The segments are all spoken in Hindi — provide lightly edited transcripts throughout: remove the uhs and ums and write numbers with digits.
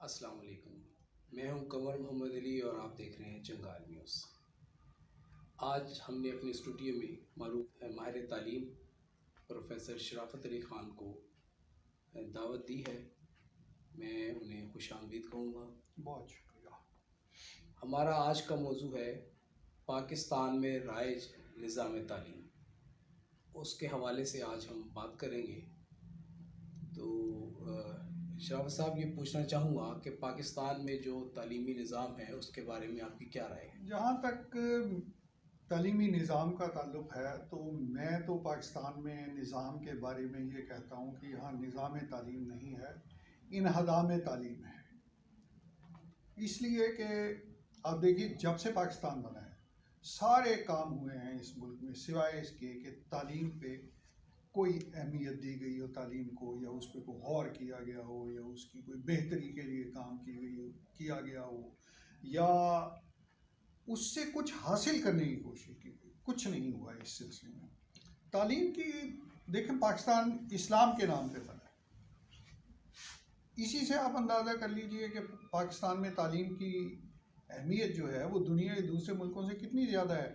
अस्सलाम वालेकुम। मैं हूं कमर मोहम्मद अली और आप देख रहे हैं जंगाल न्यूज़। आज हमने अपने स्टूडियो में मारूफ माहिर तालीम प्रोफेसर शराफत अली ख़ान को दावत दी है। मैं उन्हें खुशामदीद कहूँगा। बहुत शुक्रिया। हमारा आज का मौजू है पाकिस्तान में राइज निज़ाम तालीम। उसके हवाले से आज हम बात करेंगे। तो शराफत साहब, ये पूछना चाहूँगा कि पाकिस्तान में जो तालीमी निज़ाम है उसके बारे में आपकी क्या राय है? जहाँ तक तालीमी निज़ाम का ताल्लुक़ है तो मैं तो पाकिस्तान में निज़ाम के बारे में ये कहता हूँ कि यहाँ निज़ाम तालीम नहीं है, इन्हदाम तालीम है। इसलिए कि आप देखिए, जब से पाकिस्तान बना है सारे काम हुए हैं इस मुल्क में सिवाय इसके कि तालीम पे कोई अहमियत दी गई हो, तालीम को, या उस पर कोई गौर किया गया हो, या उसकी कोई बेहतरी के लिए काम किया गया हो, या उससे कुछ हासिल करने की कोशिश की गई। कुछ नहीं हुआ इस सिलसिले में तालीम की। देखें, पाकिस्तान इस्लाम के नाम पे बना है। इसी से आप अंदाज़ा कर लीजिए कि पाकिस्तान में तालीम की अहमियत जो है वो दुनिया के दूसरे मुल्कों से कितनी ज़्यादा है।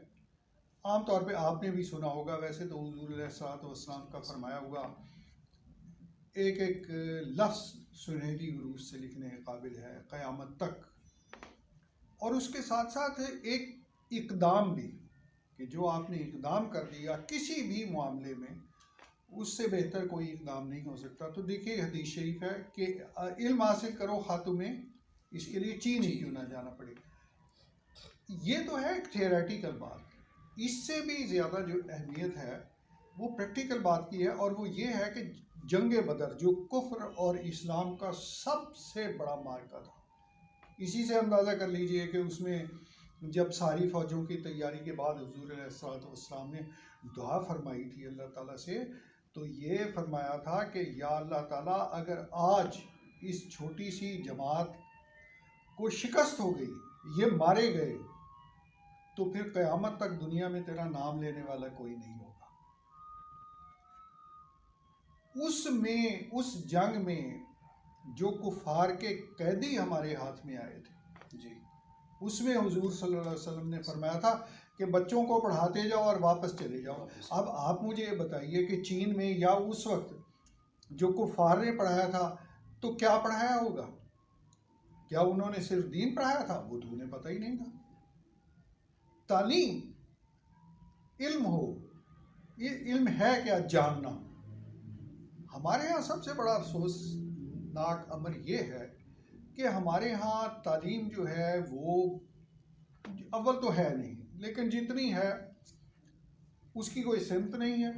आम तौर पे आपने भी सुना होगा, वैसे तो हुज़ूर अलैहिस्सलाम का फरमाया हुआ एक एक लफ्ज़ सुनहरी हरूफ से लिखने के काबिल है क़यामत तक। और उसके साथ साथ एक इक़दाम भी, कि जो आपने इक़दाम कर दिया किसी भी मामले में, उससे बेहतर कोई इक़दाम नहीं हो सकता। तो देखिए, हदीस शरीफ है कि इल्म हासिल करो खा तुम्हें इसके लिए चीन ही क्यों ना जाना पड़े। ये तो है एक थियोरेटिकल बात। इससे भी ज़्यादा जो अहमियत है वो प्रैक्टिकल बात की है, और वो ये है कि जंग बदर जो कुफ्र और इस्लाम का सबसे बड़ा मार्का था। इसी से अंदाज़ा कर लीजिए कि उसमें जब सारी फ़ौजों की तैयारी के बाद हुज़ूर अलैहिस्सलाम ने दुआ फरमाई थी अल्लाह ताला से, तो ये फरमाया था कि या अल्लाह ताला, अगर आज इस छोटी सी जमात को शिकस्त हो गई, ये मारे गए, तो फिर क़यामत तक दुनिया में तेरा नाम लेने वाला कोई नहीं होगा। उस जंग में जो कुफार के कैदी हमारे हाथ में आए थे जी, उसमें हुजूर सल्लल्लाहु अलैहि वसल्लम ने फरमाया था कि बच्चों को पढ़ाते जाओ और वापस चले जाओ। अब आप मुझे ये बताइए कि चीन में या उस वक्त जो कुफार ने पढ़ाया था, तो क्या पढ़ाया होगा? क्या उन्होंने सिर्फ दीन पढ़ाया था? वो तो उन्हें पता ही नहीं था। तालीम, इल्म हो, ये इल्म है क्या? जानना। हमारे यहाँ सबसे बड़ा अफसोसनाक अमर ये है कि हमारे यहाँ तालीम जो है वो अव्वल तो है नहीं, लेकिन जितनी है उसकी कोई सिमत नहीं है,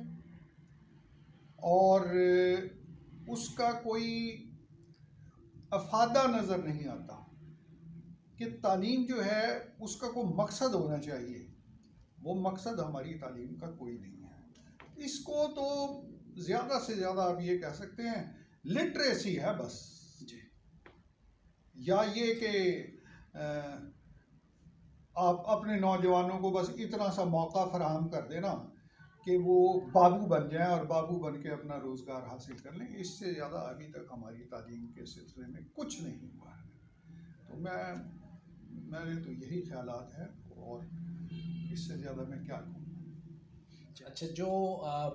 और उसका कोई अफादा नज़र नहीं आता कि तालीम जो है उसका कोई मकसद होना चाहिए। वो मकसद हमारी तालीम का कोई नहीं है। इसको तो ज़्यादा से ज़्यादा आप ये कह सकते हैं लिटरेसी है बस जी, या ये कि आप अपने नौजवानों को बस इतना सा मौका फराहम कर देना कि वो बाबू बन जाएं और बाबू बन के अपना रोज़गार हासिल कर लें। इससे ज़्यादा अभी तक हमारी तालीम के सिलसिले में कुछ नहीं हुआ है। तो मेरे तो यही ख्यालात हैं, और इससे ज़्यादा मैं क्या कहूँ। अच्छा, जो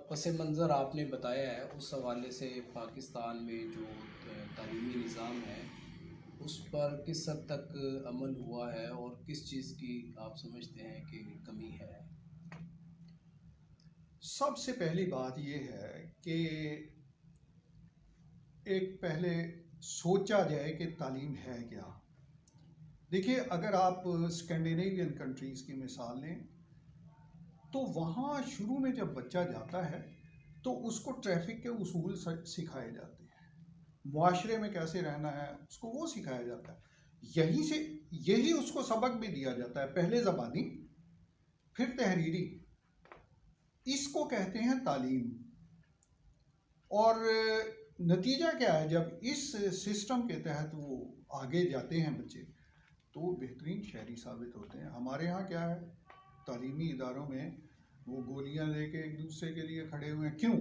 पस मंज़र आपने बताया है उस हवाले से पाकिस्तान में जो तालीमी निज़ाम है उस पर किस हद तक अमल हुआ है और किस चीज़ की आप समझते हैं कि कमी है? सबसे पहली बात यह है कि एक पहले सोचा जाए कि तालीम है क्या। देखिए, अगर आप स्कैंडिनेवियन कंट्रीज़ की मिसाल लें तो वहाँ शुरू में जब बच्चा जाता है तो उसको ट्रैफिक के उसूल सिखाए जाते हैं, मुआशरे में कैसे रहना है उसको वो सिखाया जाता है। यही उसको सबक भी दिया जाता है, पहले ज़बानी फिर तहरीरी। इसको कहते हैं तालीम। और नतीजा क्या है, जब इस सिस्टम के तहत वो आगे जाते हैं बच्चे, तो वो बेहतरीन शहरी साबित होते हैं। हमारे यहाँ क्या है, तालीमी इदारों में वो गोलियां लेके एक दूसरे के लिए खड़े हुए हैं। क्यों?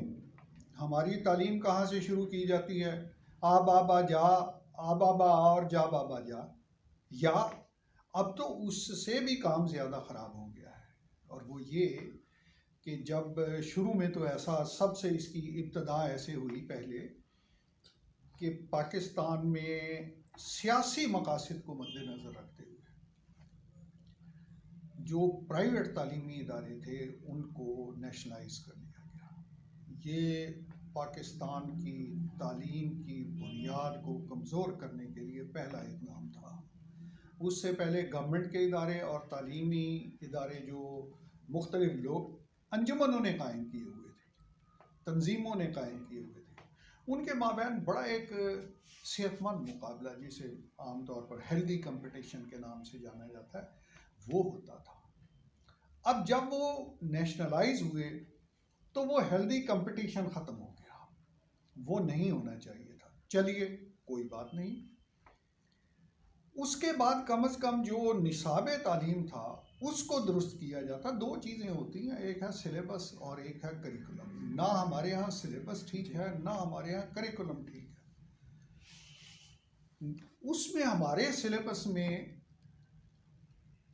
हमारी तालीम कहाँ से शुरू की जाती है? आ बाबा जा, आ बाबा आ और जा बाबा जा, या अब तो उससे भी काम ज़्यादा ख़राब हो गया है। और वो ये कि जब शुरू में तो ऐसा सबसे इसकी इब्तदा ऐसे हुई पहले कि पाकिस्तान में सियासी मकासद को मद्देनज़र रखते हुए जो प्राइवेट तालीमी इदारे थे उनको नेशनलाइज कर दिया गया। ये पाकिस्तान की तालीम की बुनियाद को कमज़ोर करने के लिए पहला इक़दाम था। उससे पहले गवर्नमेंट के इदारे और तालीमी इदारे जो मुख्तलिफ लोग अंजुमनों ने कायम किए हुए थे, तंजीमों ने कायम किए हुए थे, उनके माबैन बड़ा एक सेहतमंद मुकाबला, जिसे आमतौर पर हेल्दी कंपटीशन के नाम से जाना जाता है, वो होता था। अब जब वो नेशनलाइज हुए तो वो हेल्दी कंपटीशन ख़त्म हो गया, वो नहीं होना चाहिए था। चलिए कोई बात नहीं। उसके बाद कम से कम जो निसाब तालीम था उसको दुरुस्त किया जाता। दो चीज़ें होती हैं, एक है सिलेबस और एक है करिकुलम। ना हमारे यहाँ सिलेबस ठीक है, ना हमारे यहाँ करिकुलम ठीक है। उसमें हमारे सिलेबस में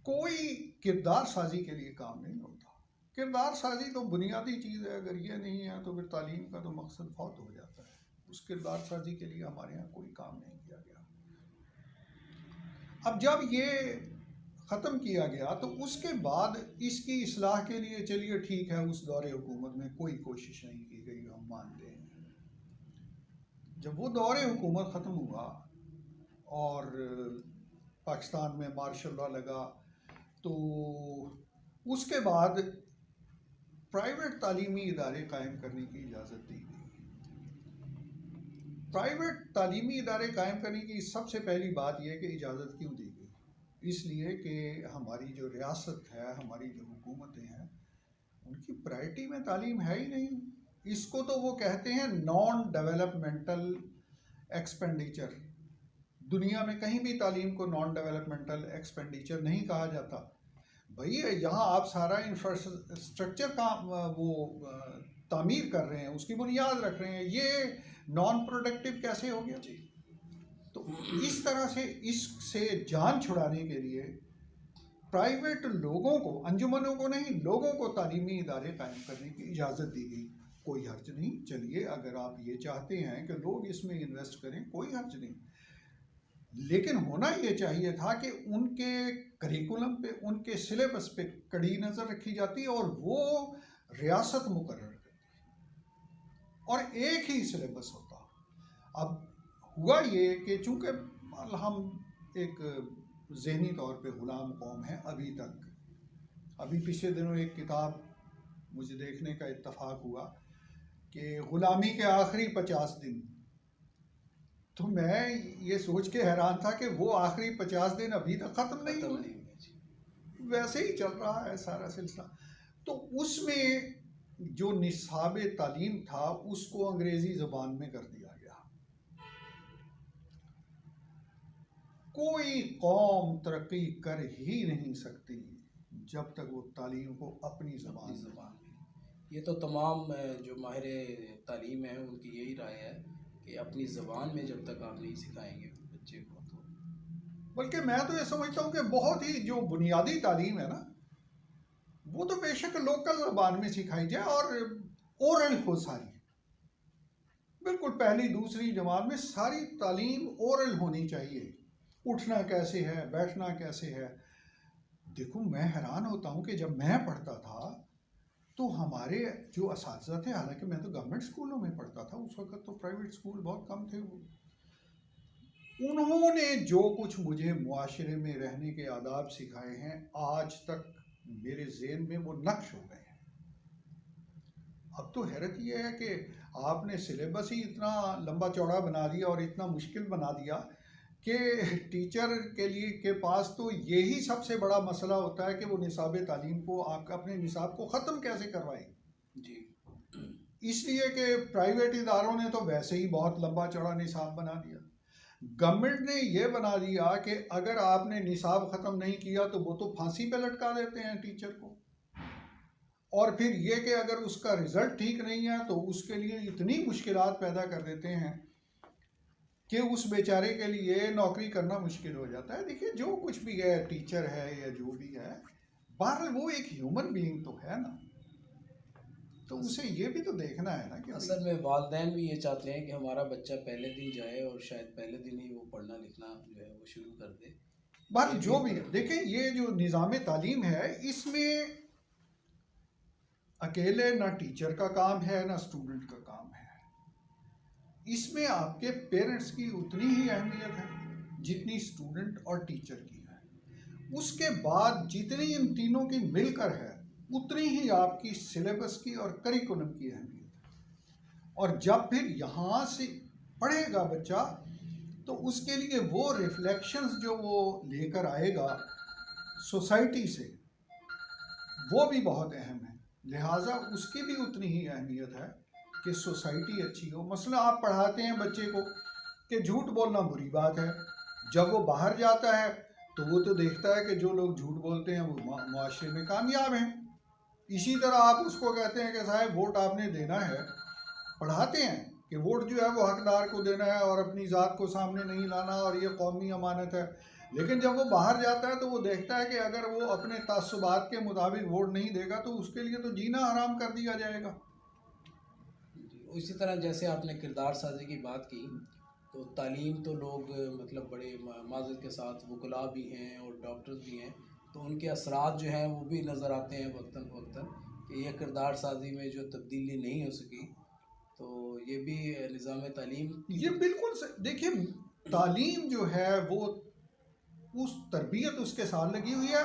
कोई किरदार साजी के लिए काम नहीं होता। किरदार साजी तो बुनियादी चीज़ है, अगर ये नहीं है तो फिर तालीम का तो मकसद फौत हो जाता है। उस किरदार साजी के लिए हमारे यहाँ कोई काम नहीं किया गया। अब जब ये ख़त्म किया गया तो उसके बाद इसकी इस्लाह के लिए चलिए ठीक है, उस दौरे हुकूमत में कोई कोशिश नहीं की गई, हम मानते हैं। जब वो दौरे हुकूमत ख़त्म हुआ और पाकिस्तान में मार्शल लॉ लगा तो उसके बाद प्राइवेट तालीमी इदारे कायम करने की इजाज़त दी गई। प्राइवेट तालीमी इदारे कायम करने की सबसे पहली बात यह कि इजाज़त क्यों दी गई, इसलिए कि हमारी जो रियासत है, हमारी जो हुकूमतें हैं, उनकी प्रायोरिटी में तालीम है ही नहीं। इसको तो वो कहते हैं नॉन डेवलपमेंटल एक्सपेंडिचर। दुनिया में कहीं भी तालीम को नॉन डेवलपमेंटल एक्सपेंडिचर नहीं कहा जाता। भाई यहाँ आप सारा इंफ्रास्ट्रक्चर का वो तामीर कर रहे हैं, उसकी बुनियाद रख रहे हैं, ये नॉन प्रोडक्टिव कैसे हो गया जी? तो इस तरह से इससे जान छुड़ाने के लिए प्राइवेट लोगों को, अंजुमनों को नहीं, लोगों को तालीमी इदारे कायम करने की इजाज़त दी गई। कोई हर्ज नहीं, चलिए अगर आप ये चाहते हैं कि लोग इसमें इन्वेस्ट करें, कोई हर्ज नहीं। लेकिन होना ये चाहिए था कि उनके करिकुलम पे, उनके सिलेबस पे कड़ी नज़र रखी जाती और वो रियासत मुकर्रर करती और एक ही सिलेबस होता। अब हुआ ये कि चूँकि हम एक ज़हनी तौर पे ग़ुलाम कौम है अभी तक। अभी पिछले दिनों एक किताब मुझे देखने का इत्तफाक हुआ कि ग़ुलामी के आखिरी 50 दिन, तो मैं ये सोच के हैरान था कि वो आखिरी 50 दिन अभी तक ख़त्म नहीं हुए, वैसे ही चल रहा है सारा सिलसिला। तो उसमें जो निसाब तालीम था उसको अंग्रेज़ी ज़बान में कर दिया गया। कोई कौम तरक्की कर ही नहीं सकती जब तक वो तालीम को अपनी ज़बान में। ये तो तमाम जो माहिर तालीम है उनकी यही राय है कि अपनी ज़बान में जब तक आप नहीं सिखाएंगे बच्चे को, तो बल्कि मैं तो ये समझता हूँ कि बहुत ही जो बुनियादी तालीम है ना, वो तो बेशक लोकल ज़बान में सिखाई जाए और ओरल हो सारी। बिल्कुल पहली दूसरी जमात में सारी तालीम ओरल होनी चाहिए। उठना कैसे है, बैठना कैसे है। देखो मैं हैरान होता हूँ कि जब मैं पढ़ता था तो हमारे जो असातिज़ा थे, हालांकि मैं तो गवर्नमेंट स्कूलों में पढ़ता था, उस वक्त तो प्राइवेट स्कूल बहुत कम थे, उन्होंने जो कुछ मुझे मुआशरे में रहने के आदाब सिखाए हैं आज तक मेरे ज़हन में वो नक्श हो गए हैं। अब तो हैरत ये है कि आपने सिलेबस ही इतना लंबा चौड़ा बना दिया और इतना मुश्किल बना दिया कि टीचर के लिए के पास तो यही सबसे बड़ा मसला होता है कि वो निसाब तालीम को, आप अपने निसाब को ख़त्म कैसे करवाएं जी। इसलिए कि प्राइवेट इदारों ने तो वैसे ही बहुत लंबा चौड़ा निसाब बना दिया। गवर्नमेंट ने ये बना दिया कि अगर आपने निसाब ख़त्म नहीं किया तो वो तो फांसी पे लटका देते हैं टीचर को, और फिर ये कि अगर उसका रिज़ल्ट ठीक नहीं है तो उसके लिए इतनी मुश्किलात पैदा कर देते हैं कि उस बेचारे के लिए नौकरी करना मुश्किल हो जाता है। देखिए जो कुछ भी है, टीचर है या जो भी है, बहरहाल वो एक ह्यूमन बीइंग तो है ना, तो उसे ये भी तो देखना है ना कि असल में वालिदैन भी ये चाहते हैं कि हमारा बच्चा पहले दिन जाए और शायद पहले दिन ही वो पढ़ना लिखना जो है वो शुरू कर दे। बात ये जो भी भी है, देखिए ये जो निज़ाम तालीम है, इसमें अकेले ना टीचर का काम है ना स्टूडेंट का काम है। इसमें आपके पेरेंट्स की उतनी ही अहमियत है जितनी स्टूडेंट और टीचर की है। उसके बाद जितनी इन तीनों की मिलकर है उतनी ही आपकी सिलेबस की और करिकुलम की अहमियत है। और जब फिर यहाँ से पढ़ेगा बच्चा तो उसके लिए वो रिफ्लेक्शंस जो वो लेकर आएगा सोसाइटी से, वो भी बहुत अहम है। लिहाजा उसकी भी उतनी ही अहमियत है कि सोसाइटी अच्छी हो। मसला आप पढ़ाते हैं बच्चे को कि झूठ बोलना बुरी बात है, जब वो बाहर जाता है तो वो तो देखता है कि जो लोग झूठ बोलते हैं वो मुआशरे में कामयाब हैं। इसी तरह आप उसको कहते हैं कि साहब वोट आपने देना है, पढ़ाते हैं कि वोट जो है वो हकदार को देना है और अपनी ज़ात को सामने नहीं लाना और ये कौमी अमानत है। लेकिन जब वो बाहर जाता है तो वो देखता है कि अगर वो अपने तासुबात के मुताबिक वोट नहीं देगा तो उसके लिए तो जीना हराम कर दिया जाएगा। इसी तरह जैसे आपने किरदार साजी की बात की, तो तालीम तो लोग मतलब बड़े माज़रत के साथ वकला भी हैं और डॉक्टर्स भी हैं, तो उनके असरात जो हैं वो भी नज़र आते हैं वक्तन फ़वक्तन कि यह किरदार साजी में जो तब्दीली नहीं हो सकी, तो ये भी निज़ाम तालीम ये बिल्कुल देखिए तालीम जो है वो उस तरबियत उसके साथ लगी हुई है,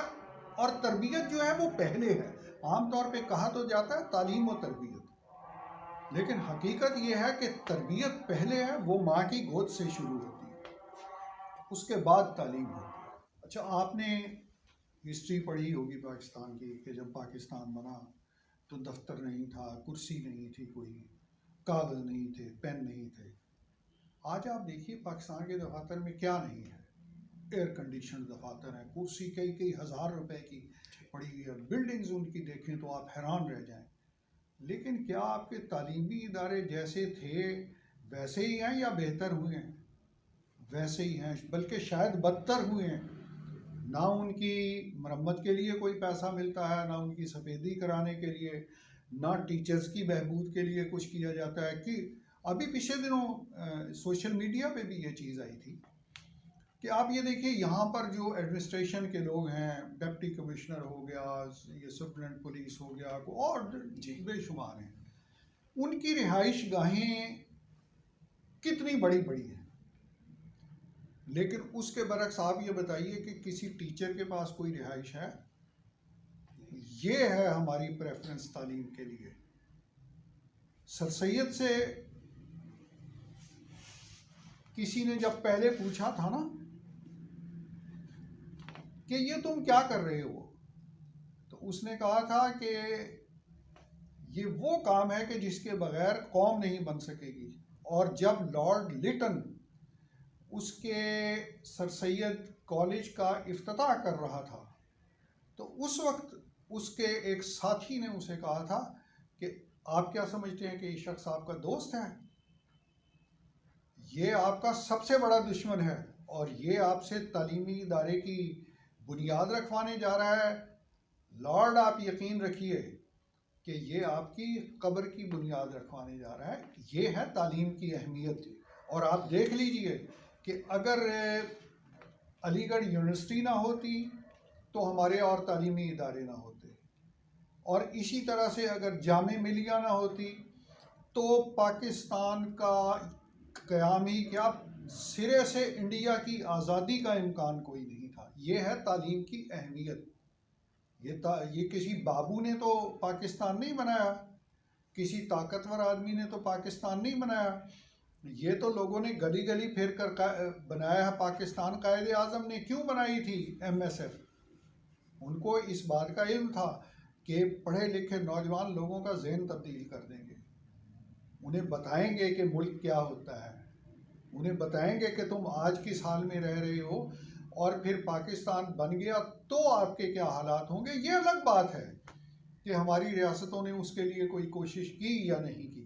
और तरबियत जो है वो पहले है। आमतौर पे कहा तो जाता है तालीम और तरबियत, लेकिन हकीकत ये है कि तरबियत पहले है, वो माँ की गोद से शुरू होती है, उसके बाद तालीम होती है। अच्छा, आपने हिस्ट्री पढ़ी होगी पाकिस्तान की कि जब पाकिस्तान बना तो दफ्तर नहीं था, कुर्सी नहीं थी, कोई कागज़ नहीं थे, पेन नहीं थे। आज आप देखिए पाकिस्तान के दफातर में क्या नहीं है। एयर कंडीशन दफातर हैं, कुर्सी कई कई हज़ार रुपए की पड़ी हुई है, बिल्डिंग्स उनकी देखें तो आप हैरान रह जाएं। लेकिन क्या आपके तालीमी इदारे जैसे थे वैसे ही हैं या बेहतर हुए हैं? वैसे ही हैं, बल्कि शायद बदतर हुए हैं। ना उनकी मरम्मत के लिए कोई पैसा मिलता है, ना उनकी सफ़ेदी कराने के लिए, ना टीचर्स की बहबूद के लिए कुछ किया जाता है। कि अभी पिछले दिनों सोशल मीडिया पे भी ये चीज़ आई थी कि आप ये देखिए यहाँ पर जो एडमिनिस्ट्रेशन के लोग हैं, डिप्टी कमिश्नर हो गया, ये सुप्रिटेंडेंट पुलिस हो गया, और बेशुमार हैं, उनकी रिहाइश गाहें कितनी बड़ी बड़ी हैं। लेकिन उसके बरक्स आप ये बताइए कि किसी टीचर के पास कोई रिहाइश है? ये है हमारी प्रेफरेंस तालीम के लिए। सर सैयद से किसी ने जब पहले पूछा था ना कि ये तुम क्या कर रहे हो, तो उसने कहा था कि ये वो काम है कि जिसके बगैर कौम नहीं बन सकेगी। और जब लॉर्ड लिटन उसके सर सैयद कॉलेज का इफ्तिताह कर रहा था तो उस वक्त उसके एक साथी ने उसे कहा था कि आप क्या समझते हैं कि ये शख्स आपका दोस्त है? ये आपका सबसे बड़ा दुश्मन है और ये आपसे तालीमी इदारे की बुनियाद रखवाने जा रहा है। लॉर्ड, आप यकीन रखिए कि ये आपकी कब्र की बुनियाद रखवाने जा रहा है। ये है तालीम की अहमियत। और आप देख लीजिए कि अगर अलीगढ़ यूनिवर्सिटी ना होती तो हमारे और तालीमी इदारे ना होते, और इसी तरह से अगर जामे मिलिया ना होती तो पाकिस्तान का क़याम ही क्या, सिरे से इंडिया की आज़ादी का इम्कान कोई नहीं था। ये है तालीम की अहमियत। ये किसी बाबू ने तो पाकिस्तान नहीं बनाया, किसी ताकतवर आदमी ने तो पाकिस्तान नहीं बनाया, ये तो लोगों ने गली गली फिर कर बनाया है पाकिस्तान। कायदे आज़म ने क्यों बनाई थी MSF? उनको इस बात का इल्म था कि पढ़े लिखे नौजवान लोगों का ज़हन तब्दील कर देंगे, उन्हें बताएंगे कि मुल्क क्या होता है, उन्हें बताएंगे कि तुम आज किस हाल में रह रहे हो और फिर पाकिस्तान बन गया तो आपके क्या हालात होंगे। ये अलग बात है कि हमारी रियासतों ने उसके लिए कोई कोशिश की या नहीं की।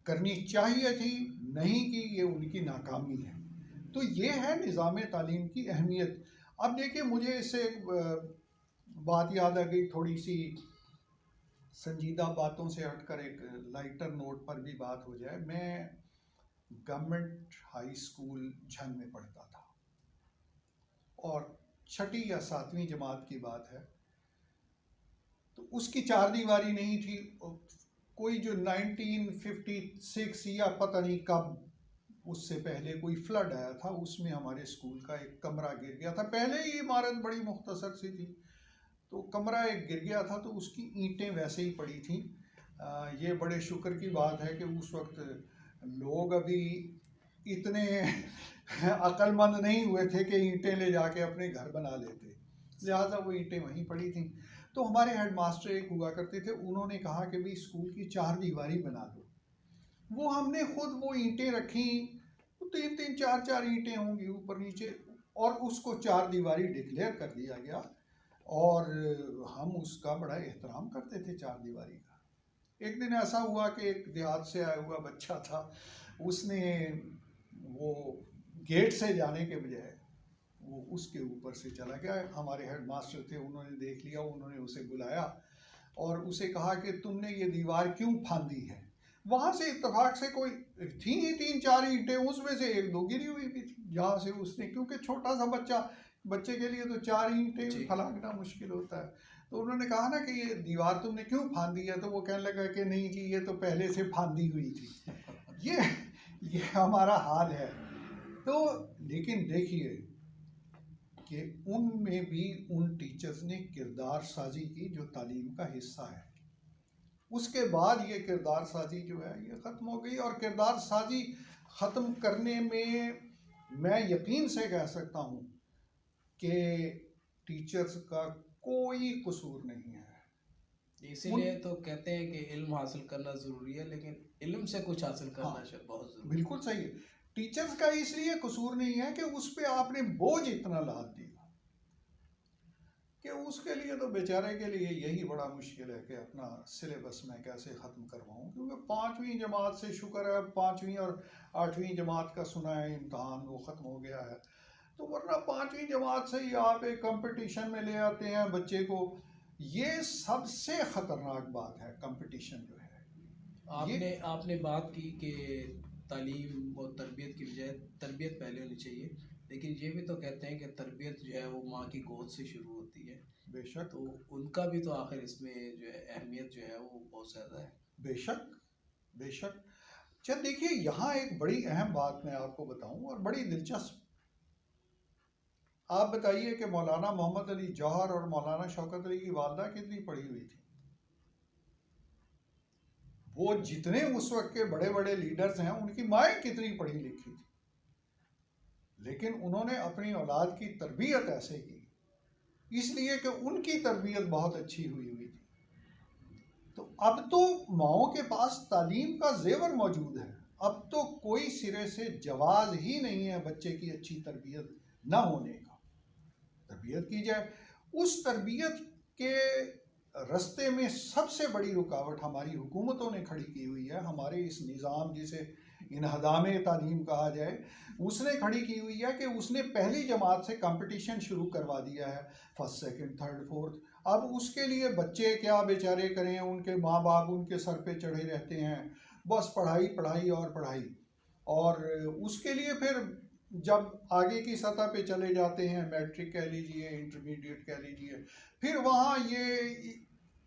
करनी चाहिए थी, नहीं की, ये उनकी नाकामी है। तो ये है निज़ाम तालीम की अहमियत। अब देखिए, मुझे इससे एक बात याद आ गई, थोड़ी सी संजीदा बातों से हटकर एक लाइटर नोट पर भी बात हो जाए। मैं गवर्नमेंट हाई स्कूल झंग में पढ़ता था और 6ठी या 7वीं जमात की बात है। तो उसकी चार दीवारी नहीं थी, कोई जो 1956 या पता नहीं कब, उससे पहले कोई फ्लड आया था, उसमें हमारे स्कूल का एक कमरा गिर गया था। पहले ही इमारत बड़ी मुख्तसर सी थी, तो कमरा एक गिर गया था, तो उसकी ईंटें वैसे ही पड़ी थी। ये बड़े शुक्र की बात है कि उस वक्त लोग अभी इतने अक्लमंद नहीं हुए थे कि ईंटें ले जाके अपने घर बना लेते, लिहाजा वो ईंटें वहीं पड़ी थी। तो हमारे हेड मास्टर एक हुआ करते थे, उन्होंने कहा कि भाई स्कूल की चार दीवारी बना दो। वो हमने खुद वो ईंटें रखी, तो 3-3 4-4 ईंटें होंगी ऊपर नीचे, और उसको चार दीवारी डिक्लेयर कर दिया गया। और हम उसका बड़ा एहतराम करते थे चार दीवारी का। एक दिन ऐसा हुआ कि एक देहात से आया हुआ बच्चा था, उसने वो गेट से जाने के बजाय वो उसके ऊपर से चला गया। हमारे हेड मास्टर थे, उन्होंने देख लिया, उन्होंने उसे बुलाया और उसे कहा कि तुमने ये दीवार क्यों फांदी है। वहाँ से इत्तेफाक से कोई थी ही 3-4 ईंटें, उसमें से 1-2 गिरी हुई भी थी, जहाँ से उसने, क्योंकि छोटा सा बच्चे के लिए तो 4 ईंटें फलांगना मुश्किल होता है। तो उन्होंने कहा ना कि ये दीवार तुमने क्यों फांदी है, तो वो कहने लगा कि नहीं जी, ये तो पहले से फांदी हुई थी। ये हमारा हाल है। तो लेकिन देखिए कि उनमें भी उन टीचर्स ने किरदार साजी की जो तालीम का हिस्सा है। उसके बाद ये किरदार साजी जो है ये ख़त्म हो गई, और किरदार साजी ख़त्म करने में मैं यकीन से कह सकता हूँ कि टीचर्स का कोई कसूर नहीं है। इसीलिए तो कहते हैं कि इल्म हासिल करना ज़रूरी है, लेकिन इल्म से कुछ हासिल करना बहुत ज़रूरी है। बिल्कुल सही है। टीचर्स का इसलिए कसूर नहीं है कि उस पर आपने बोझ इतना लाद दिया कि उसके लिए तो बेचारे के लिए यही बड़ा मुश्किल है कि अपना सिलेबस में कैसे ख़त्म करवाऊँ। क्योंकि 5वीं जमात से शुक्र है, 5वीं और 8वीं जमात का सुना है इम्तहान वो ख़त्म हो गया है, तो वरना 5वीं जमात से ही आप एक कंपटीशन में ले आते हैं बच्चे को। ये सबसे ख़तरनाक बात है, कंपटीशन जो है। आपने बात की कि तालीम और तरबियत की बजाय तरबियत पहले होनी चाहिए, लेकिन ये भी तो कहते हैं कि तरबियत जो है वो माँ की गोद से शुरू होती है। बेशक। तो उनका भी तो आखिर इसमें जो है अहमियत जो है वो बहुत ज़्यादा है। बेशक बेशक। चल देखिए, यहाँ एक बड़ी अहम बात मैं आपको बताऊं और बड़ी दिलचस्प। आप बताइए कि मौलाना मोहम्मद अली जौहर और मौलाना शौकत अली की वालदा कितनी पढ़ी हुई थी? वो जितने उस वक्त के बड़े बड़े लीडर्स हैं, उनकी माएँ कितनी पढ़ी लिखी थी, लेकिन उन्होंने अपनी औलाद की तरबियत ऐसे की इसलिए कि उनकी तरबियत बहुत अच्छी हुई थी। तो अब तो माओं के पास तालीम का जेवर मौजूद है, अब तो कोई सिरे से जवाज ही नहीं है बच्चे की अच्छी तरबियत ना होने का। तरबियत की जाए, उस तरबियत के रास्ते में सबसे बड़ी रुकावट हमारी हुकूमतों ने खड़ी की हुई है। हमारे इस निज़ाम जिसे इन्हदामे तालीम कहा जाए, उसने खड़ी की हुई है कि उसने पहली जमात से कंपटीशन शुरू करवा दिया है, फर्स्ट सेकंड थर्ड फोर्थ। अब उसके लिए बच्चे क्या बेचारे करें, उनके माँ बाप उनके सर पे चढ़े रहते हैं, बस पढ़ाई पढ़ाई और पढ़ाई। और उसके लिए फिर जब आगे की सतह पे चले जाते हैं, मैट्रिक कह लीजिए, इंटरमीडिएट कह लीजिए, फिर वहाँ ये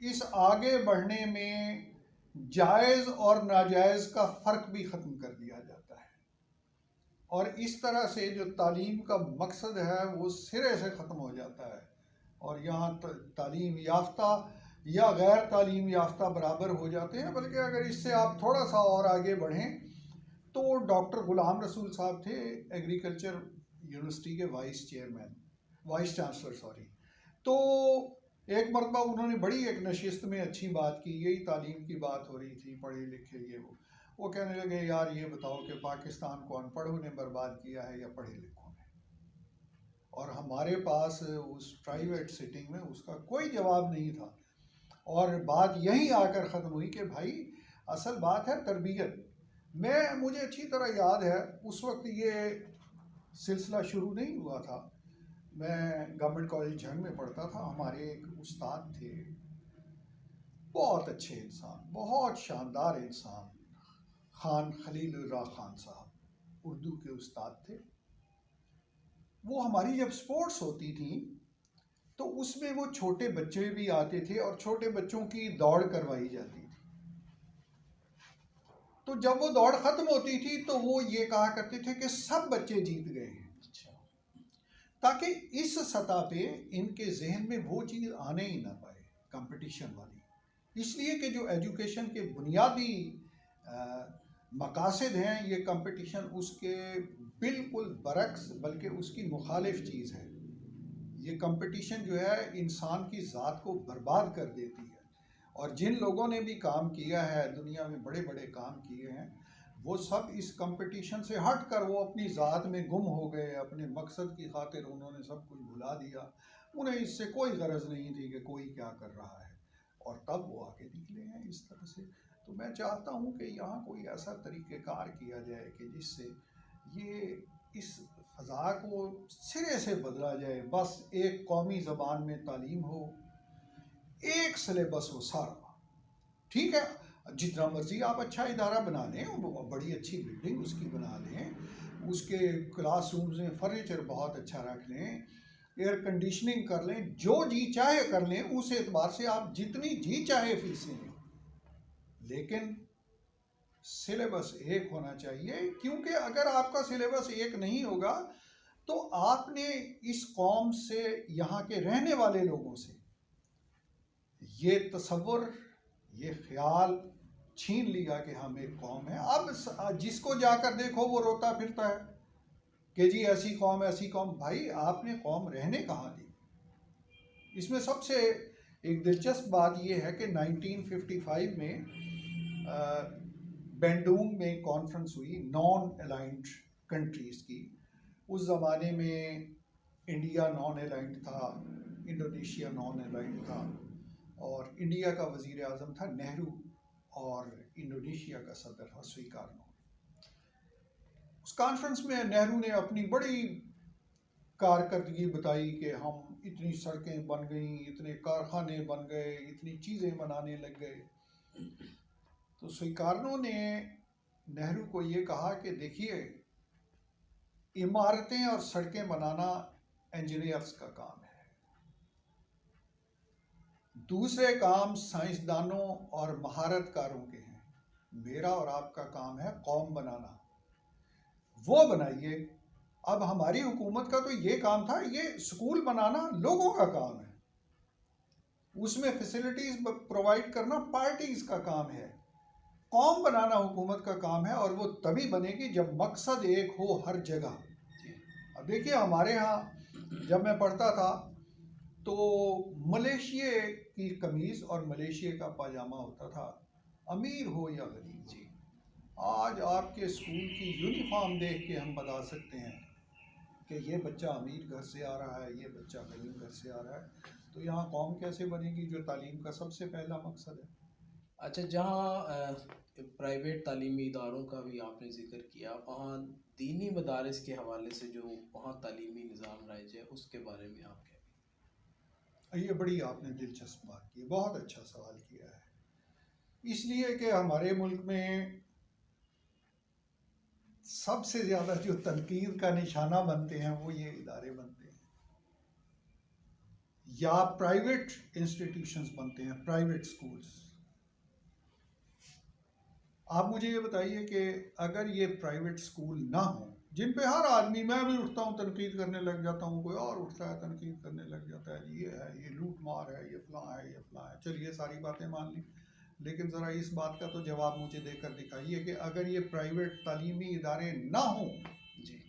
इस आगे बढ़ने में जायज़ और नाजायज़ का फ़र्क भी ख़त्म कर दिया जाता है, और इस तरह से जो तालीम का मकसद है वो सिरे से ख़त्म हो जाता है। और यहाँ तालीम याफ्ता या गैर तालीम याफ्ता बराबर हो जाते हैं। बल्कि अगर इससे आप थोड़ा सा और आगे बढ़ें तो डॉक्टर गुलाम रसूल साहब थे, एग्रीकल्चर यूनिवर्सिटी के वाइस चांसलर सॉरी। तो एक मरतबा उन्होंने बड़ी एक नशिस्त में अच्छी बात की, यही तालीम की बात हो रही थी, पढ़े लिखे ये वो कहने लगे, यार ये बताओ कि पाकिस्तान को अनपढ़ों ने बर्बाद किया है या पढ़े लिखों ने? और हमारे पास उस प्राइवेट सिटिंग में उसका कोई जवाब नहीं था, और बात यहीं आकर ख़त्म हुई कि भाई असल बात है तरबियत। मुझे अच्छी तरह याद है, उस वक्त ये सिलसिला शुरू नहीं हुआ था। मैं गवर्नमेंट कॉलेज झंग में पढ़ता था। हमारे एक उस्ताद थे, बहुत अच्छे इंसान, बहुत शानदार इंसान, खान खलीलुल्लाह खान साहब, उर्दू के उस्ताद थे। वो हमारी जब स्पोर्ट्स होती थी तो उसमें वो छोटे बच्चे भी आते थे और छोटे बच्चों की दौड़ करवाई जाती थी। तो जब वो दौड़ खत्म होती थी तो वो ये कहा करते थे कि सब बच्चे जीत गए हैं, ताकि इस सतह पे इनके जहन में वो चीज़ आने ही ना पाए, कंपटीशन वाली। इसलिए कि जो एजुकेशन के बुनियादी मकासद हैं, ये कंपटीशन उसके बिल्कुल बरक्स, बल्कि उसकी मुखालिफ चीज़ है। ये कंपटीशन जो है इंसान की ज़ात को बर्बाद कर देती है। और जिन लोगों ने भी काम किया है, दुनिया में बड़े बड़े काम किए हैं, वो सब इस कंपटीशन से हट कर वो अपनी ज़ात में गुम हो गए। अपने मकसद की खातिर उन्होंने सब कुछ भुला दिया। उन्हें इससे कोई गरज नहीं थी कि कोई क्या कर रहा है, और तब वो आगे निकले हैं इस तरह से। तो मैं चाहता हूँ कि यहाँ कोई ऐसा तरीक़ेकार किया जाए कि जिससे ये इस फ़ज़ा को सिरे से बदला जाए। बस एक कौमी ज़बान में तालीम हो, एक सिलेबस हो सारा, ठीक है। जितना मर्जी आप अच्छा इदारा बना लें, बड़ी अच्छी बिल्डिंग उसकी बना लें, उसके क्लासरूम्स में फर्नीचर बहुत अच्छा रख लें, एयर कंडीशनिंग कर लें, जो जी चाहे कर लें, उस एतबार से आप जितनी जी चाहे फीसें लें, लेकिन सिलेबस एक होना चाहिए। क्योंकि अगर आपका सिलेबस एक नहीं होगा तो आपने इस कौम से, यहाँ के रहने वाले लोगों से ये तसव्वुर, ये ख्याल छीन लिया कि हम एक कौम है। अब जिसको जाकर देखो वो रोता फिरता है कि जी ऐसी कौम, ऐसी कौम। भाई आपने कौम रहने कहाँ दी? इसमें सबसे एक दिलचस्प बात यह है कि 1955 में बेंडूंग में कॉन्फ्रेंस हुई नॉन अलाइंड कंट्रीज़ की। उस ज़माने में इंडिया नॉन अलाइंड था, इंडोनेशिया नॉन अलाइंड था, और इंडिया का वज़ीर आज़म था नेहरू और इंडोनेशिया का सदर था सुइकार्नो। उस कॉन्फ्रेंस में नेहरू ने अपनी बड़ी कारकर्दगी बताई कि हम इतनी सड़कें बन गई, इतने कारखाने बन गए, इतनी चीज़ें बनाने लग गए। तो सुइकार्नो ने नेहरू को ये कहा कि देखिए, इमारतें और सड़कें बनाना इंजीनियर्स का काम है, दूसरे काम साइंसदानों और महारतकारों के हैं। मेरा और आपका काम है कौम बनाना, वो बनाइए। अब हमारी हुकूमत का तो ये काम था, ये स्कूल बनाना लोगों का काम है, उसमें फैसिलिटीज प्रोवाइड करना पार्टीज का काम है। कौम बनाना हुकूमत का काम है, और वो तभी बनेगी जब मकसद एक हो हर जगह। अब देखिए, हमारे यहाँ जब मैं पढ़ता था तो मलेशिया की कमीज़ और मलेशिया का पाजामा होता था, अमीर हो या गरीब जी। आज आपके स्कूल की यूनिफॉर्म देख के हम बता सकते हैं कि ये बच्चा अमीर घर से आ रहा है, ये बच्चा गरीब घर से आ रहा है। तो यहाँ कौम कैसे बनेगी, जो तालीम का सबसे पहला मकसद है। अच्छा, जहाँ प्राइवेट तालीमी इदारों का भी आपने ज़िक्र किया, वहाँ दीनी मदारिस के हवाले से जो वहाँ तालीमी निज़ाम राइज है, उसके बारे में आप क्या? ये बड़ी आपने दिलचस्प बात की, बहुत अच्छा सवाल किया है। इसलिए कि हमारे मुल्क में सबसे ज़्यादा जो तनकीद का निशाना बनते हैं वो ये इदारे बनते हैं, या प्राइवेट इंस्टीट्यूशंस बनते हैं, प्राइवेट स्कूल्स। आप मुझे ये बताइए कि अगर ये प्राइवेट स्कूल ना हो, जिन पे हर आदमी, मैं भी उठता हूँ तनकीद करने लग जाता हूँ, कोई और उठता है तनकीद करने लग जाता है, ये है, ये लूट मार है, ये फलां है, ये फलां है, चलिए सारी बातें मान ली, लेकिन ज़रा इस बात का तो जवाब मुझे देकर दिखाइए कि अगर ये प्राइवेट तालीमी इदारे ना हों जी,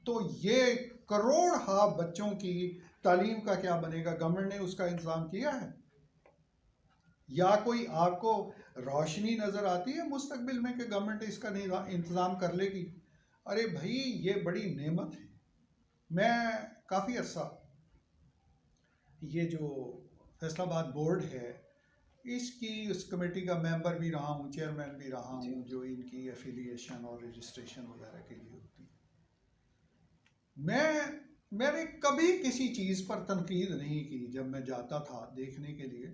तो ये करोड़ हा बच्चों की तालीम का क्या बनेगा? गवर्नमेंट ने उसका इंतज़ाम किया है? या कोई आपको रोशनी नज़र आती है मुस्तकबिल में कि गवर्नमेंट इसका इंतज़ाम कर लेगी? अरे भाई, ये बड़ी नेमत है। मैं काफ़ी अर्सा ये जो फैसलाबाद बोर्ड है इसकी, उस कमेटी का मेंबर भी रहा हूँ, चेयरमैन भी रहा हूँ, जो इनकी एफिलिएशन और रजिस्ट्रेशन वगैरह के लिए होती है। मैंने कभी किसी चीज़ पर तनकीद नहीं की जब मैं जाता था देखने के लिए,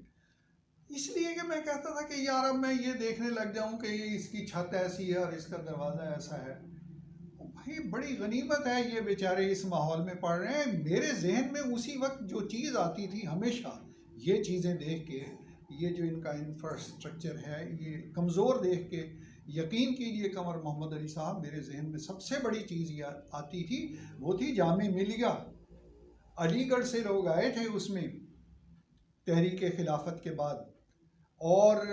इसलिए कि मैं कहता था कि यार अब मैं ये देखने लग जाऊं कि ये इसकी छत ऐसी है और इसका दरवाज़ा ऐसा है। भाई बड़ी गनीमत है, ये बेचारे इस माहौल में पढ़ रहे हैं। मेरे जहन में उसी वक्त जो चीज़ आती थी हमेशा, ये चीज़ें देख के, ये जो इनका इंफ्रास्ट्रक्चर है ये कमज़ोर देख के, यकीन कीजिए कमर मोहम्मद अली साहब, मेरे जहन में सबसे बड़ी चीज़ ये आती थी, वो थी जामे मिलिया। अलीगढ़ से लोग आए थे उसमें तहरीक खिलाफत के बाद, और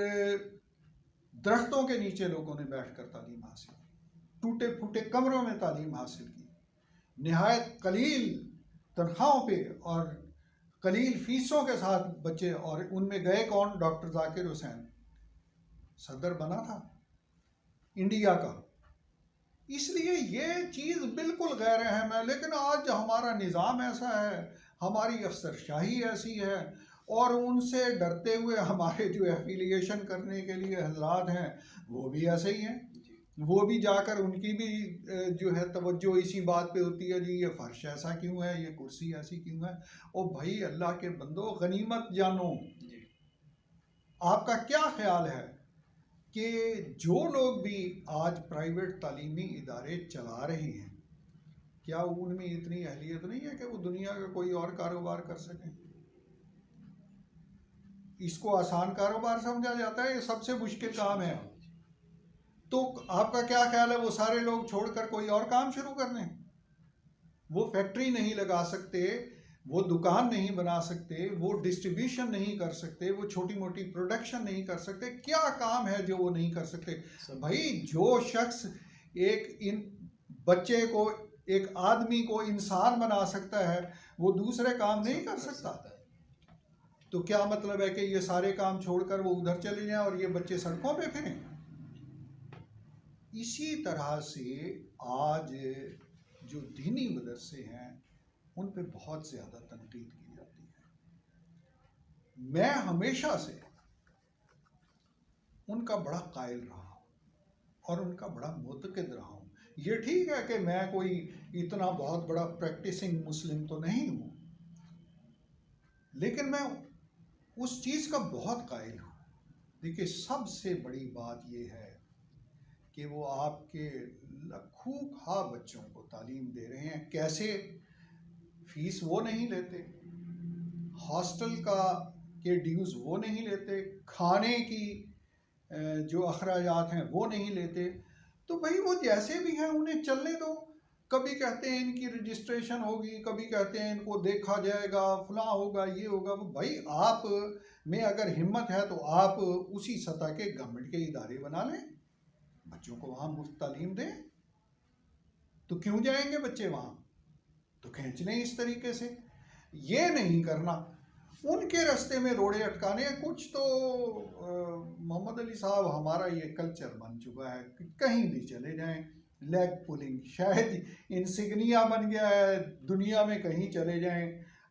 दरख्तों के नीचे लोगों ने बैठकर तालीम हासिल की, टूटे फूटे कमरों में तालीम हासिल की, नहायत कलील तनख्वाहों पे और कलील फीसों के साथ बच्चे। और उनमें गए कौन? डॉक्टर जाकिर हुसैन, सदर बना था इंडिया का। इसलिए ये चीज़ बिल्कुल गैर अहम है। लेकिन आज हमारा निज़ाम ऐसा है, हमारी अफसरशाही ऐसी है, और उनसे डरते हुए हमारे जो एफिलिएशन करने के लिए हजरात हैं वो भी ऐसे ही हैं। वो भी जाकर उनकी भी जो है तवज्जो इसी बात पे होती है, जी ये फर्श ऐसा क्यों है, ये कुर्सी ऐसी क्यों है। ओ भाई अल्लाह के बंदो, गनीमत जानो। आपका क्या ख्याल है कि जो लोग भी आज प्राइवेट तालीमी इदारे चला रहे हैं, क्या उनमें इतनी अहलियत नहीं है कि वो दुनिया का कोई और कारोबार कर सकें? इसको आसान कारोबार समझा जाता है, ये सबसे मुश्किल काम है। तो आपका क्या ख्याल है, वो सारे लोग छोड़कर कोई और काम शुरू कर लें? वो फैक्ट्री नहीं लगा सकते, वो दुकान नहीं बना सकते, वो डिस्ट्रीब्यूशन नहीं कर सकते, वो छोटी मोटी प्रोडक्शन नहीं कर सकते। क्या काम है जो वो नहीं कर सकते? भाई जो शख्स एक इन बच्चे को, एक आदमी को इंसान बना सकता है, वो दूसरे काम नहीं कर सकता। तो क्या मतलब है कि ये सारे काम छोड़कर वो उधर चले जाएं और ये बच्चे सड़कों पे फिरें? इसी तरह से आज जो दीनी मदरसे हैं उन पे बहुत ज़्यादा तनकीद की जाती है। मैं हमेशा से उनका बड़ा कायल रहा हूँ और उनका बड़ा मुतक़िद रहा हूँ। ये ठीक है कि मैं कोई इतना बहुत बड़ा प्रैक्टिसिंग मुस्लिम तो नहीं हूँ, लेकिन मैं उस चीज़ का बहुत कायल हूँ। देखिए सबसे बड़ी बात ये है कि वो आपके लाखों खा बच्चों को तालीम दे रहे हैं। कैसे? फीस वो नहीं लेते, हॉस्टल का के ड्यूज़ वो नहीं लेते, खाने की जो अखराजात हैं वो नहीं लेते। तो भाई वो जैसे भी हैं उन्हें चलने दो। कभी कहते हैं इनकी रजिस्ट्रेशन होगी, कभी कहते हैं इनको देखा जाएगा, फलां होगा, ये होगा। भाई आप में अगर हिम्मत है तो आप उसी सतह के गवर्नमेंट के इदारे बना लें, बच्चों को वहाँ मुफ्त तालीम दें। तो क्यों जाएंगे बच्चे वहाँ? तो खींच लें इस तरीके से। ये नहीं करना, उनके रास्ते में रोड़े अटकाने। कुछ तो मोहम्मद अली साहब हमारा ये कल्चर बन चुका है कि कहीं भी चले जाएं लेग पुलिंग, शायद इंसिग्निया बन गया है दुनिया में। कहीं चले जाएं,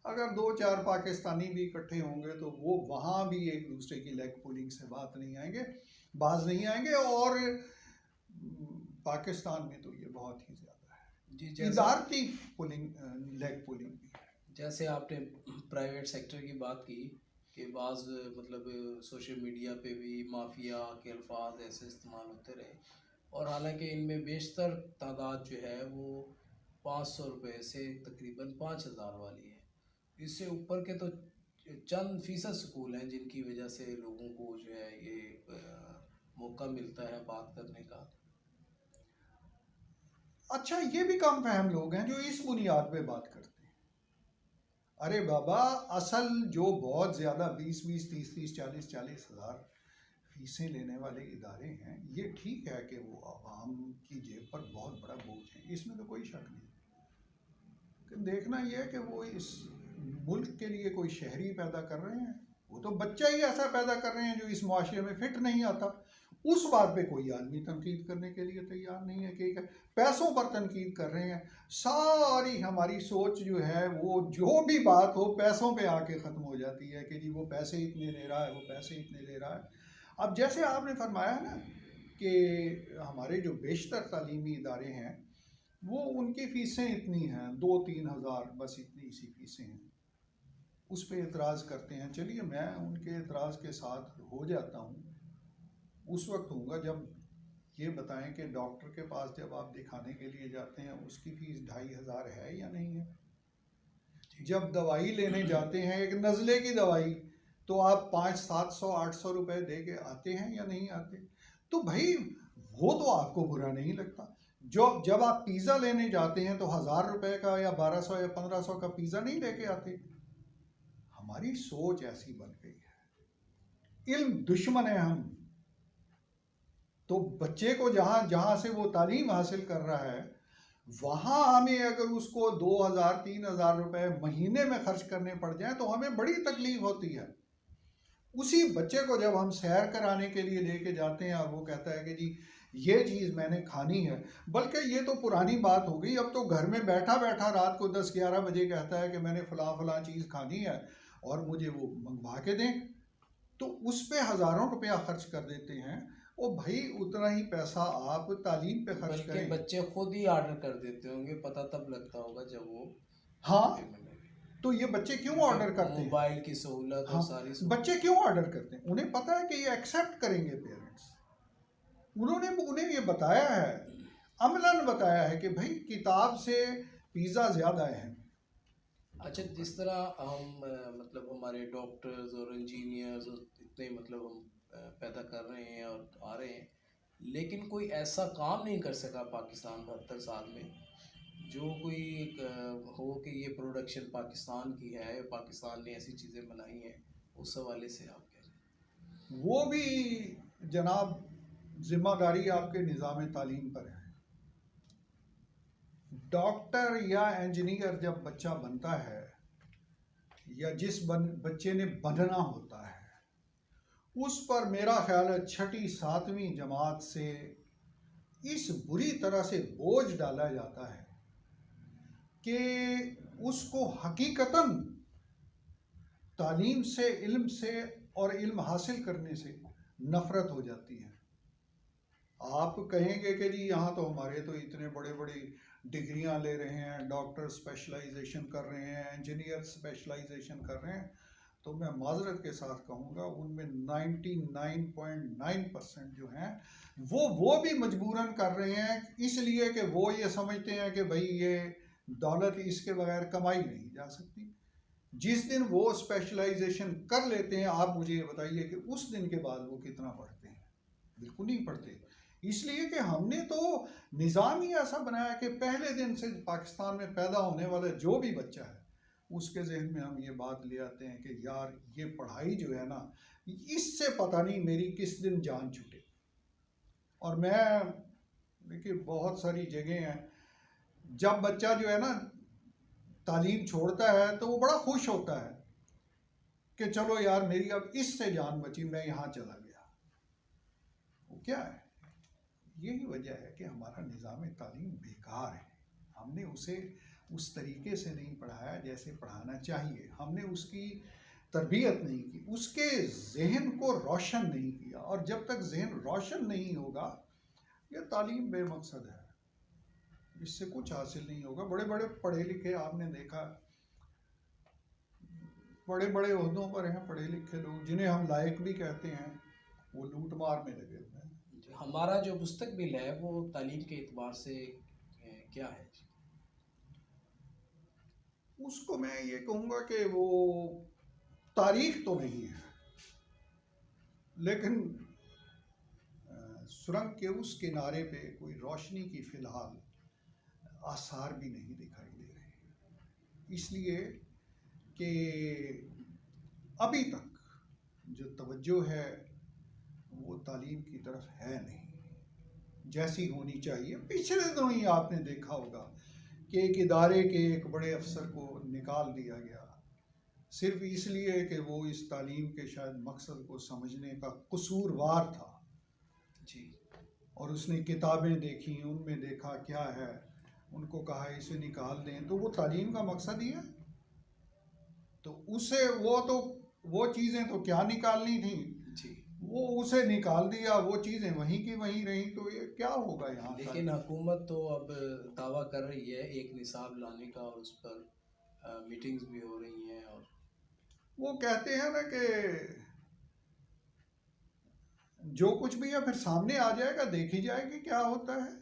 अगर दो चार पाकिस्तानी भी इकट्ठे होंगे तो वो वहाँ भी एक दूसरे की लेग पुलिंग से बाज नहीं आएंगे। और पाकिस्तान में तो ये बहुत ही ज़्यादा है जी, इदारती पुलिंग, लेग पुलिंग भी है। जैसे आपने प्राइवेट सेक्टर की बात की कि बाज़ मतलब सोशल मीडिया पे भी माफिया के अल्फाज ऐसे इस्तेमाल होते रहे, और हालांकि इनमें बेशतर तादाद जो है वो 500 रुपये से तकरीबन 5000 वाली है। इससे ऊपर के तो चंद फीसद स्कूल हैं जिनकी वजह से लोगों को जो है ये मौका मिलता है बात करने का। अच्छा, ये भी कम फहम लोग हैं जो इस बुनियाद पे बात करते हैं। अरे बाबा, असल जो बहुत ज़्यादा 20-20, 30-30, 40-40 हज़ार फीसें लेने वाले इदारे हैं, ये ठीक है कि वो आवाम की जेब पर बहुत बड़ा बोझ है, इसमें तो कोई शक नहीं। लेकिन देखना ये है कि वो इस मुल्क के लिए कोई शहरी पैदा कर रहे हैं, वो तो बच्चा ही ऐसा पैदा कर रहे हैं जो इस मुआशरे में फिट नहीं आता। उस बात पे कोई आदमी तनकीद करने के लिए तैयार नहीं है कि पैसों पर तनकीद कर रहे हैं। सारी हमारी सोच जो है वो जो भी बात हो पैसों पे आके ख़त्म हो जाती है कि जी वो पैसे इतने ले रहा है, वो पैसे इतने ले रहा है। अब जैसे आपने फरमाया ना कि हमारे जो बेशतर तालीमी इदारे हैं वो उनकी फ़ीसें इतनी हैं, 2-3 हज़ार, बस इतनी सी फ़ीसें हैं, उस पे एतराज़ करते हैं। चलिए मैं उनके एतराज़ के साथ हो जाता हूँ, उस वक्त होऊंगा जब ये बताएं कि डॉक्टर के पास जब आप दिखाने के लिए जाते हैं उसकी फ़ीस 2,500 है या नहीं है। जब दवाई लेने जाते हैं एक नज़ले की दवाई, तो आप 500-700-800 रुपए दे के आते हैं या नहीं आते। तो भाई वो तो आपको बुरा नहीं लगता। जो जब आप पिज़्ज़ा लेने जाते हैं तो 1,000 रुपए का या 1200 या 1500 का पिज़्ज़ा नहीं लेके आते। हमारी सोच ऐसी बन गई है, इल्म दुश्मन है हम। तो बच्चे को जहाँ जहाँ से वो तालीम हासिल कर रहा है, वहाँ हमें अगर उसको 2,000-3,000 रुपए महीने में खर्च करने पड़ जाए तो हमें बड़ी तकलीफ होती है। उसी बच्चे को जब हम सैर कराने के लिए लेके जाते हैं और वो कहता है कि जी ये चीज़ मैंने खानी है, बल्कि ये तो पुरानी बात हो गई, अब तो घर में बैठा बैठा रात को 10-11 बजे कहता है कि मैंने फ़लाँ फ़लाँ चीज़ खानी है और मुझे वो मंगवा के दें, तो उस पे हज़ारों रुपया खर्च कर देते हैं। ओ भाई उतना ही पैसा आप तालीम पे खर्च बल्कि करें। बच्चे खुद ही ऑर्डर कर देते होंगे, पता तब लगता होगा जब वो हाँ, पेमेंट होगी। तो ये बच्चे क्यों क्योंकि ऑर्डर करते हैं? मोबाइल की सहूलत और हाँ, सारी सहूलत। बच्चे क्यों ऑर्डर करते हैं? उन्हें पता है कि ये एक्सेप्ट करेंगे पेरेंट्स। उन्होंने उन्हें ये बताया है, अमलन बताया है कि भाई किताब से पिज़्ज़ा ज़्यादा है। अच्छा, जिस तरह हम मतलब हमारे डॉक्टर्स और इंजीनियर्स इतने मतलब हम पैदा कर रहे हैं और आ रहे हैं, लेकिन कोई ऐसा काम नहीं कर सका पाकिस्तान 72 साल में जो कोई एक, हो कि ये प्रोडक्शन पाकिस्तान की है, पाकिस्तान ने ऐसी चीज़ें बनाई हैं। उस हवाले से आप कह रहे हैं। वो भी जनाब जिम्मेदारी आपके निज़ाम तालीम पर है। डॉक्टर या इंजीनियर जब बच्चा बनता है या बच्चे ने बनना होता है, उस पर मेरा ख्याल है 6ठी-7वीं जमात से इस बुरी तरह से बोझ डाला जाता है कि उसको हकीकतन तालीम से, इल्म से और इल्म हासिल करने से नफ़रत हो जाती है। आप कहेंगे कि जी यहाँ तो हमारे तो इतने बड़े बड़े डिग्रियां ले रहे हैं, डॉक्टर स्पेशलाइजेशन कर रहे हैं, इंजीनियर स्पेशलाइजेशन कर रहे हैं, तो मैं माजरत के साथ कहूँगा उनमें 99.9% जो हैं वो भी मजबूरन कर रहे हैं, इसलिए कि वो ये समझते हैं कि भाई ये दौलत इसके बगैर कमाई नहीं जा सकती। जिस दिन वो स्पेशलाइजेशन कर लेते हैं, आप मुझे ये बताइए कि उस दिन के बाद वो कितना पढ़ते हैं? बिल्कुल नहीं पढ़ते। इसलिए कि हमने तो निज़ाम ही ऐसा बनाया कि पहले दिन से पाकिस्तान में पैदा होने वाला जो भी बच्चा है उसके जहन में हम ये बात ले आते हैं कि यार ये पढ़ाई जो है ना, इससे पता नहीं मेरी किस दिन जान छूटे। और मैं देखिए बहुत सारी जगह हैं, जब बच्चा जो है ना तालीम छोड़ता है तो वो बड़ा खुश होता है कि चलो यार मेरी अब इससे जान बची, मैं यहाँ चला गया। वो क्या है? यही वजह है कि हमारा निज़ाम तालीम बेकार है। हमने उसे उस तरीके से नहीं पढ़ाया जैसे पढ़ाना चाहिए, हमने उसकी तरबियत नहीं की, उसके जहन को रोशन नहीं किया। और जब तक जहन रोशन नहीं होगा ये तालीम बेमकसद है, इससे कुछ हासिल नहीं होगा। बड़े बड़े पढ़े लिखे आपने देखा, बड़े बड़े ओहदों पर हैं पढ़े लिखे लोग जिन्हें हम लायक भी कहते हैं, वो लूट मार में लगे हुए हैं। हमारा जो मुस्तकबिल है वो तालीम के एतबार से क्या है? उसको मैं ये कहूँगा कि वो तारीख तो नहीं है, लेकिन सुरंग के उस किनारे पे कोई रोशनी की फ़िलहाल आसार भी नहीं दिखाई दे रहे, इसलिए कि अभी तक जो तवज्जो है वो तालीम की तरफ है नहीं जैसी होनी चाहिए। पिछले दिनों ही आपने देखा होगा कि एक इदारे के एक बड़े अफसर को निकाल दिया गया सिर्फ इसलिए कि वो इस तालीम के शायद मकसद को समझने का कसूरवार था जी। और और उसने किताबें देखी, उनमें देखा क्या है, उनको कहा इसे निकाल दें, तो वो तालीम का मकसद ही है। तो उसे वो चीज़ें तो क्या निकालनी थी, जी। वो उसे निकाल दिया, वो चीज़ें वहीं की वहीं रहीं, तो ये क्या होगा यहाँ का? लेकिन हुकूमत तो अब दावा कर रही है एक निसाब लाने का, और उस पर मीटिंग्स भी हो रही हैं। और वो कहते हैं ना कि जो कुछ भी है फिर सामने आ जाएगा, देखी जाएगी क्या होता है।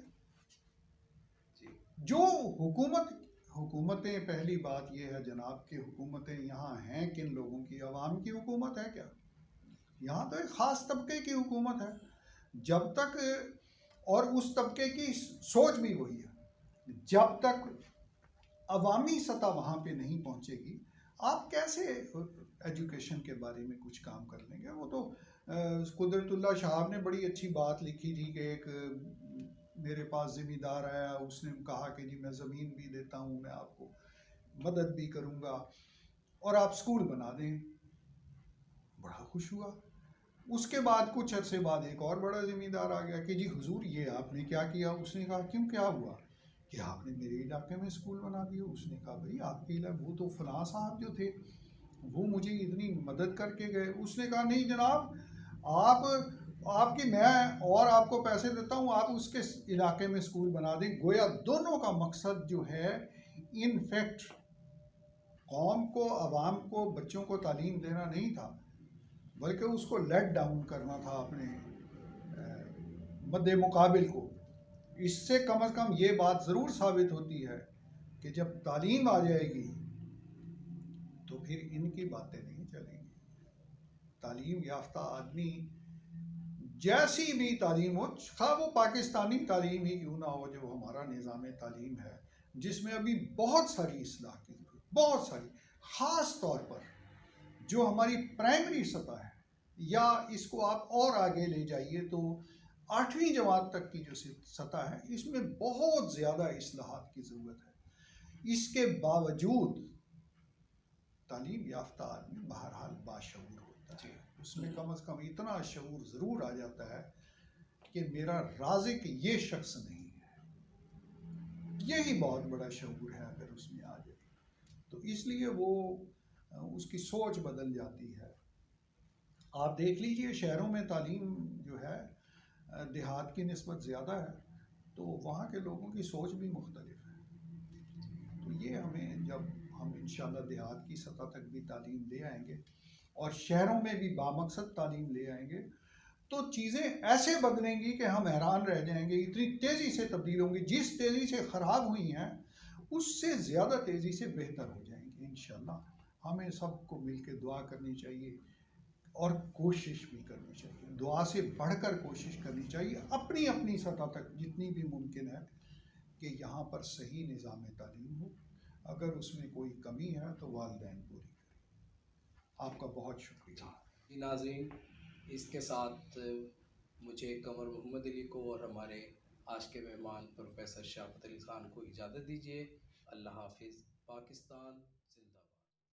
जी जो हुकूमत हुकूमतें, पहली बात यह है जनाब कि हुकूमतें यहाँ हैं किन लोगों की? अवाम की हुकूमत है क्या? यहाँ तो एक ख़ास तबके की हुकूमत है। जब तक, और उस तबके की सोच भी वही है, जब तक अवामी सतह वहाँ पे नहीं पहुँचेगी, आप कैसे एजुकेशन के बारे में कुछ काम कर लेंगे? वो तो कुदरतुल्लाह साहब ने बड़ी अच्छी बात लिखी थी कि एक मेरे पास ज़मींदार आया, उसने कहा कि जी मैं ज़मीन भी देता हूँ, मैं आपको मदद भी करूँगा और आप स्कूल बना दें। बड़ा खुश हुआ। उसके बाद कुछ अरसे बाद एक और बड़ा ज़मींदार आ गया कि जी हुजूर ये आपने क्या किया? उसने कहा क्यों, क्या हुआ? कि आपने मेरे इलाके में स्कूल बना दिया। उसने कहा भाई आपके इलाके, वो तो फलां साहब जो थे वो मुझे इतनी मदद करके गए। उसने कहा नहीं जनाब, आप आपकी मैं और आपको पैसे देता हूँ, आप उसके इलाके में स्कूल बना दें। गोया दोनों का मकसद जो है, इनफैक्ट कौम को, आवाम को, बच्चों को तालीम देना नहीं था, बल्कि उसको लेट डाउन करना था अपने मद्दे मुकाबिल को। इससे कम से कम ये बात ज़रूर साबित होती है कि जब तालीम आ जाएगी तो फिर इनकी बातें नहीं चलेंगी। तालीम याफ्ता आदमी जैसी भी तालीम हो, खा वो पाकिस्तानी तालीम ही क्यों ना हो, जो हमारा निज़ाम तालीम है, जिसमें अभी बहुत सारी इस्लाह की ज़रूरत, बहुत सारी, ख़ास तौर पर जो हमारी प्राइमरी सतह है, या इसको आप और आगे ले जाइए तो 8वीं जमात तक की जो सतह है, इसमें बहुत ज़्यादा इस्लाहात की ज़रूरत है। इसके बावजूद तालीम याफ्ता आदमी बहरहाल बाशऊर होता है। उसमें कम से कम इतना शऊर ज़रूर आ जाता है कि मेरा राज़िक ये शख्स नहीं है। यही बहुत बड़ा शऊर है अगर उसमें आ जाए तो। इसलिए वो उसकी सोच बदल जाती है। आप देख लीजिए शहरों में तालीम जो है देहात की निस्बत ज़्यादा है, तो वहाँ के लोगों की सोच भी मुख्तलिफ है। तो ये हमें, जब हम इंशाल्लाह देहात की सतह तक भी तालीम ले आएंगे और शहरों में भी बामकसद तालीम ले आएंगे, तो चीज़ें ऐसे बदलेंगी कि हम हैरान रह जाएंगे। इतनी तेज़ी से तब्दील होंगी, जिस तेज़ी से ख़राब हुई हैं उससे ज़्यादा तेज़ी से बेहतर हो जाएंगी इंशाल्लाह। हमें सबको मिल के दुआ करनी चाहिए और कोशिश भी करनी चाहिए। दुआ से बढ़कर कोशिश करनी चाहिए अपनी अपनी सतह तक जितनी भी मुमकिन है, कि यहाँ पर सही निज़ाम तालीम हो। अगर उसमें कोई कमी है तो वालिदैन पूरी करें। आपका बहुत शुक्रिया। नाज़रीन, इसके साथ मुझे कमर मोहम्मद अली को और हमारे आज के मेहमान प्रोफेसर शराफत अली ख़ान को इजाज़त दीजिए। अल्लाह हाफिज़। पाकिस्तान